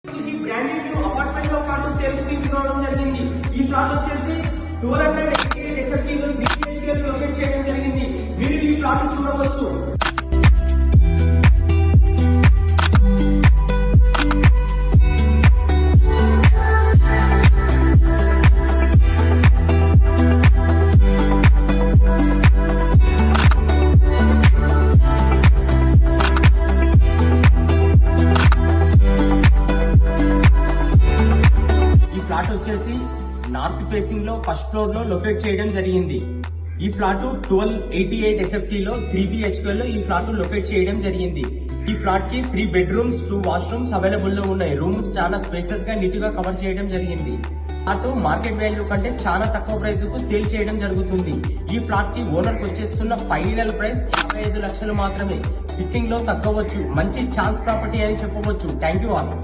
Branded apartment లో పాటు sales తీసుకురావడం జరిగింది. ఈ ప్లాట్ వచ్చేసి 1288 SFT లో 3 BHK లొకేట్ చేయడం జరిగింది. మీరు ఈ ప్లాట్ చూడవచ్చు. ఫ్లాట్ వచ్చేసి నార్త్ ఫేసింగ్ లో ఫస్ట్ ఫ్లోర్ లో లొకేట్ చేయడం జరిగింది. ఈ ఫ్లాట్ 1288 SFT లో 3 BHK లో ఈ ఫ్లాట్ లొకేట్ చేయడం జరిగింది. ఈ ఫ్లాట్ కి 3 బెడ్రూమ్స్ 2 వాష్రూమ్స్ అవైలబుల్ లో ఉన్నాయి. రూమ్స్ చాలా స్పేసెస్ గా నీట్ గా కవర్ చేయడం జరిగింది. ఫ్లాట్ మార్కెట్ వాల్యూ కంటే చాలా తక్కువ ప్రైస్ కు సేల్ చేయడం జరుగుతుంది. ఈ ఫ్లాట్ కి ఓనర్ కి వచ్చేస్తున్న ఫైనల్ ప్రైస్ 55 లక్షలు మాత్రమే. సిట్టింగ్ లో తగ్గవచ్చు. మంచి ఛాన్స్ ప్రాపర్టీ అని చెప్పవచ్చు. Thank you all.